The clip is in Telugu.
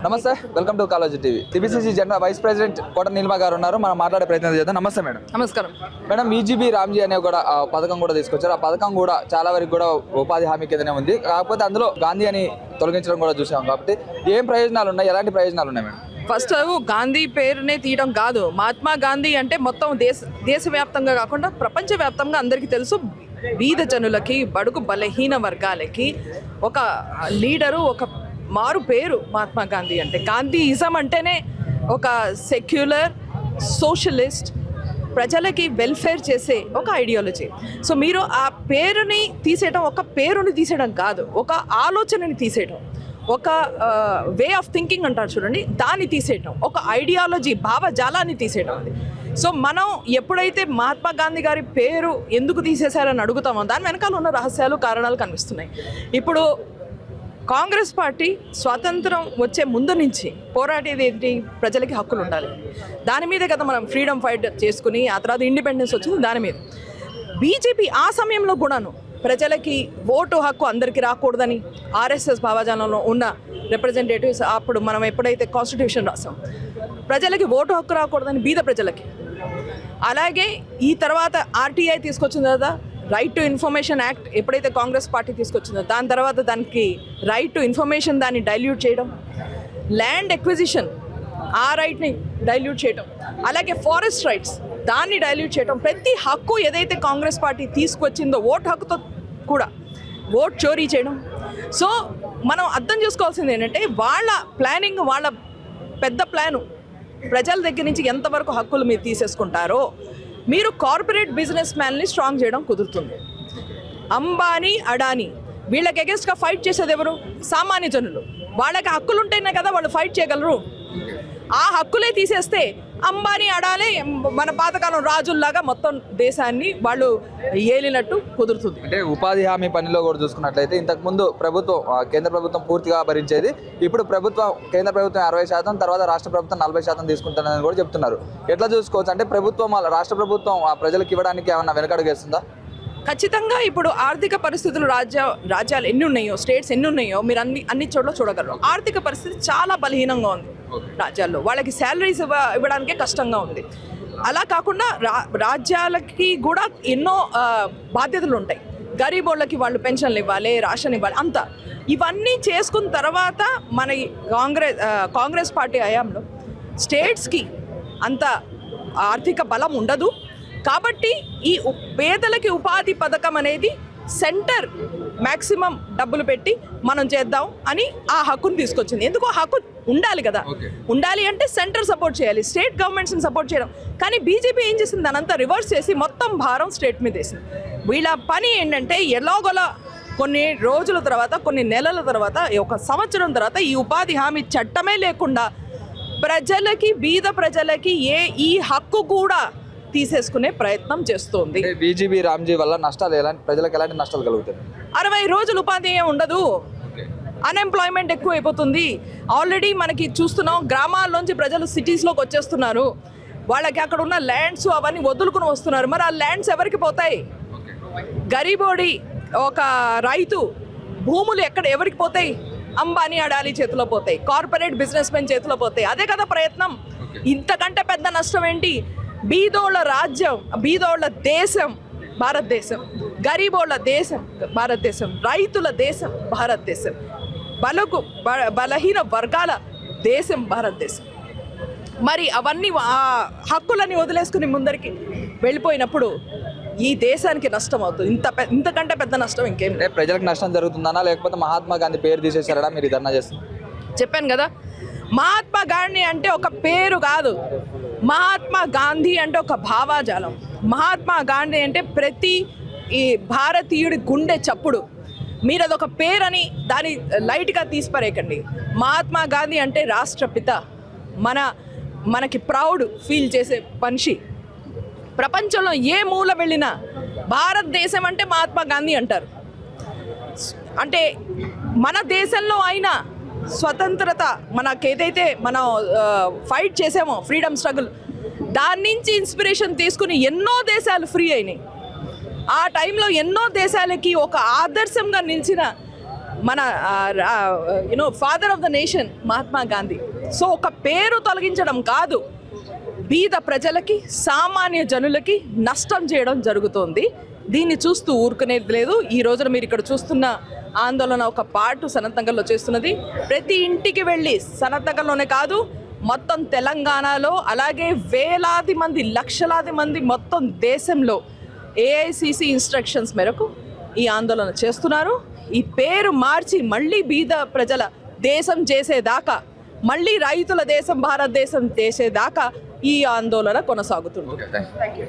నమస్తే, welcome to college TV. TPCC general vice president Kota Neelima గారు ఉన్నారు. మనం మాట్లాడే ప్రయత్నం చేద్దాం. నమస్తే మేడం. నమస్కారం మేడం, బీజీబీ రామ్జీ అనే కూడా పథకం కూడా తీసుకొచ్చారు. ఆ పథకం కూడా చాలా వరకు కూడా ఉపాధి హామీ కిందనే ఉంది. కాకపోతే అందులో గాంధీ అని తొలగించడం కూడా చూసాం. కాబట్టి ఏం ప్రయోజనాలు ఉన్నాయి, ఎలాంటి ప్రయోజనాలు ఉన్నాయి మేడం? ఫస్ట్ గాంధీ పేరునే తీయడం కాదు, మహాత్మా గాంధీ అంటే మొత్తం దేశవ్యాప్తంగా కాకుండా ప్రపంచవ్యాప్తంగా అందరికీ తెలుసు. బీద జనులకి, బడుగు బలహీన వర్గాలకి ఒక లీడరు, ఒక మారు పేరు మహాత్మా గాంధీ అంటే. గాంధీయిజం అంటేనే ఒక సెక్యులర్ సోషలిస్ట్, ప్రజలకి వెల్ఫేర్ చేసే ఒక ఐడియాలజీ. సో మీరు ఆ పేరుని తీసేయడం, ఒక పేరుని తీసేయడం కాదు, ఒక ఆలోచనని తీసేయడం, ఒక వే ఆఫ్ థింకింగ్ అంటారు చూడండి, దాన్ని తీసేయటం, ఒక ఐడియాలజీ భావజాలాన్ని తీసేయడం అది. సో మనం ఎప్పుడైతే మహాత్మా గాంధీ గారి పేరు ఎందుకు తీసేశారని అడుగుతామో దాని వెనకాల ఉన్న రహస్యాలు, కారణాలు కనిపిస్తున్నాయి. ఇప్పుడు కాంగ్రెస్ పార్టీ స్వాతంత్రం వచ్చే ముందు నుంచి పోరాటేది ఏంటి? ప్రజలకి హక్కులు ఉండాలి. దాని మీదే కదా మనం ఫ్రీడమ్ ఫైట్ చేసుకుని ఆ తర్వాత ఇండిపెండెన్స్ వచ్చింది దాని మీద. బీజేపీ ఆ సమయంలో కూడాను ప్రజలకి ఓటు హక్కు అందరికీ రాకూడదని ఆర్ఎస్ఎస్ భావజాలంలో ఉన్న రిప్రజెంటేటివ్స్, అప్పుడు మనం ఎప్పుడైతే కాన్స్టిట్యూషన్ రాసాం, ప్రజలకి ఓటు హక్కు రాకూడదని బీద ప్రజలకి. అలాగే ఈ తర్వాత ఆర్టీఐ తీసుకొచ్చిన తర్వాత రైట్ టు ఇన్ఫర్మేషన్ యాక్ట్ ఎప్పుడైతే కాంగ్రెస్ పార్టీ తీసుకొచ్చిందో దాని తర్వాత దానికి రైట్ టు ఇన్ఫర్మేషన్ దాన్ని డైల్యూట్ చేయడం, ల్యాండ్ ఎక్విజిషన్ ఆ రైట్ని డైల్యూట్ చేయడం, అలాగే ఫారెస్ట్ రైట్స్ దాన్ని డైల్యూట్ చేయడం, ప్రతి హక్కు ఏదైతే కాంగ్రెస్ పార్టీ తీసుకొచ్చిందో ఓటు హక్కుతో కూడా ఓట్ చోరీ చేయడం. సో మనం అర్థం చేసుకోవాల్సింది ఏంటంటే వాళ్ళ ప్లానింగ్, వాళ్ళ పెద్ద ప్లాను ప్రజల దగ్గర నుంచి ఎంతవరకు హక్కులు మీరు తీసేసుకుంటారో మీరు కార్పొరేట్ బిజినెస్ మ్యాన్ని స్ట్రాంగ్ చేయడం కుదురుతుంది. అంబానీ, అడానీ వీళ్ళకి అగెన్స్ట్గా ఫైట్ చేసేది ఎవరు? సామాన్య జనులు. వాళ్ళకి హక్కులు ఉంటేనే కదా వాళ్ళు ఫైట్ చేయగలరు. ఆ హక్కులే తీసేస్తే అంబానీ, అడానీ మన పాతకాలం రాజుల్లాగా మొత్తం దేశాన్ని వాళ్ళు ఏలినట్టు కుదురుతుంది. అంటే ఉపాధి హామీ పనిలో కూడా చూసుకున్నట్లయితే ఇంతకుముందు ప్రభుత్వం, కేంద్ర ప్రభుత్వం పూర్తిగా భరించేది. ఇప్పుడు కేంద్ర ప్రభుత్వం 60%, తర్వాత రాష్ట్ర ప్రభుత్వం 40% తీసుకుంటుందని కూడా చెప్తున్నారు. ఎట్లా చూసుకోవచ్చు? అంటే రాష్ట్ర ప్రభుత్వం ప్రజలకు ఇవ్వడానికి ఏమన్నా వెనకడుగేస్తుందా? ఖచ్చితంగా ఇప్పుడు ఆర్థిక పరిస్థితులు రాజ్యాలు ఎన్ని ఉన్నాయో, స్టేట్స్ ఎన్ని ఉన్నాయో మీరు అన్ని చోట్ల చూడగలరు. ఆర్థిక పరిస్థితి చాలా బలహీనంగా ఉంది రాజ్యాల్లో. వాళ్ళకి శాలరీస్ ఇవ్వడానికే కష్టంగా ఉంది. అలా కాకుండా రాజ్యాలకి కూడా ఎన్నో బాధ్యతలు ఉంటాయి. గరీబోళ్ళకి వాళ్ళు పెన్షన్లు ఇవ్వాలి, రేషన్ ఇవ్వాలి, అంతా ఇవన్నీ చేసుకున్న తర్వాత మన కాంగ్రెస్ పార్టీ హయాంలో స్టేట్స్కి అంత ఆర్థిక బలం ఉండదు. కాబట్టి ఈ పేదలకి ఉపాధి పథకం అనేది సెంటర్ మ్యాక్సిమం డబ్బులు పెట్టి మనం చేద్దాం అని ఆ హక్కును తీసుకొచ్చింది. ఎందుకు? ఆ హక్కు ఉండాలి కదా. ఉండాలి అంటే సెంటర్ సపోర్ట్ చేయాలి, స్టేట్ గవర్నమెంట్స్ని సపోర్ట్ చేయడం. కానీ బీజేపీ ఏం చేసింది? దానంతా రివర్స్ చేసి మొత్తం భారం స్టేట్ మీద వేసింది. వీళ్ళ పని ఏంటంటే ఎలాగోలా కొన్ని రోజుల తర్వాత, కొన్ని నెలల తర్వాత, ఒక సంవత్సరం తర్వాత ఈ ఉపాధి హామీ చట్టమే లేకుండా ప్రజలకి, బీద ప్రజలకి ఈ హక్కు కూడా తీసేసుకునే ప్రయత్నం చేస్తోంది. బీజేపీ రామ్జీ వల్ల నష్టాలు ప్రజలకు ఎలాంటి నష్టాలు కలుగుతాయి? 60 రోజులు ఉపాధి ఉండదు, అన్ఎంప్లాయ్మెంట్ ఎక్కువ అయిపోతుంది. ఆల్రెడీ మనకి చూస్తున్నాం, గ్రామాల్లోంచి ప్రజలు సిటీస్లోకి వచ్చేస్తున్నారు. వాళ్ళకి అక్కడ ఉన్న ల్యాండ్స్ అవన్నీ వదులుకుని వస్తున్నారు. మరి ఆ ల్యాండ్స్ ఎవరికి పోతాయి? గరీబోడి ఒక రైతు భూములు ఎవరికి పోతాయి? అంబానీ, అడానీ చేతిలో పోతాయి, కార్పొరేట్ బిజినెస్ మెన్ చేతిలో పోతాయి. అదే కదా ప్రయత్నం. ఇంతకంటే పెద్ద నష్టం ఏంటి? బీదోళ్ళ రాజ్యం, బీదోళ్ళ దేశం భారతదేశం, గరీబోళ్ళ దేశం భారతదేశం, రైతుల దేశం భారతదేశం, బలహీన వర్గాల దేశం భారతదేశం. మరి అవన్నీ హక్కులని వదిలేసుకుని ముందరికి వెళ్ళిపోయినప్పుడు ఈ దేశానికి నష్టం అవుతుంది. ఇంతకంటే పెద్ద నష్టం ఇంకేం లేదు. ప్రజలకు నష్టం జరుగుతుందనా, లేకపోతే మహాత్మా గాంధీ పేరు తీసేశారా మీరు ధర్నా చేస్తున్నారు? చెప్పాను కదా, మహాత్మా గాంధీ అంటే ఒక పేరు కాదు, మహాత్మా గాంధీ అంటే ఒక భావజాలం. మహాత్మా గాంధీ అంటే ప్రతి ఈ భారతీయుడి గుండె చప్పుడు. మీరు అదొక పేరని దాన్ని లైట్గా తీసిపారేయకండి. మహాత్మా గాంధీ అంటే రాష్ట్రపిత, మనకి ప్రౌడ్ ఫీల్ చేసే మనిషి. ప్రపంచంలో ఏ మూల వెళ్ళినా భారతదేశం అంటే మహాత్మా గాంధీ అంటారు. అంటే మన దేశంలో అయినా స్వతంత్రత మనకేదైతే మనం ఫైట్ చేసామో, ఫ్రీడమ్ స్ట్రగుల్, దాని నుంచి ఇన్స్పిరేషన్ తీసుకుని ఎన్నో దేశాలు ఫ్రీ అయినాయి. ఆ టైంలో ఎన్నో దేశాలకి ఒక ఆదర్శంగా నిలిచిన మన father of the nation Mahatma Gandhi. So ఒక పేరు తొలగించడం కాదు, బీద ప్రజలకి సామాన్య జనులకి నష్టం చేయడం జరుగుతోంది. దీన్ని చూస్తూ ఊరుకునేది లేదు. ఈ రోజున మీరు ఇక్కడ చూస్తున్న ఆందోళన ఒక పాటు సనత్ నగర్లో చేస్తున్నది. ప్రతి ఇంటికి వెళ్ళి, సనత్ నగర్లోనే కాదు మొత్తం తెలంగాణలో, అలాగే వేలాది మంది, లక్షలాది మంది మొత్తం దేశంలో ఏఐసిసి ఇన్స్ట్రక్షన్స్ మేరకు ఈ ఆందోళన చేస్తున్నారు. ఈ పేరు మార్చి మళ్ళీ బీద ప్రజల దేశం చేసేదాకా, మళ్ళీ రైతుల దేశం భారతదేశం చేసేదాకా ఈ ఆందోళన కొనసాగుతుంది. Thank you.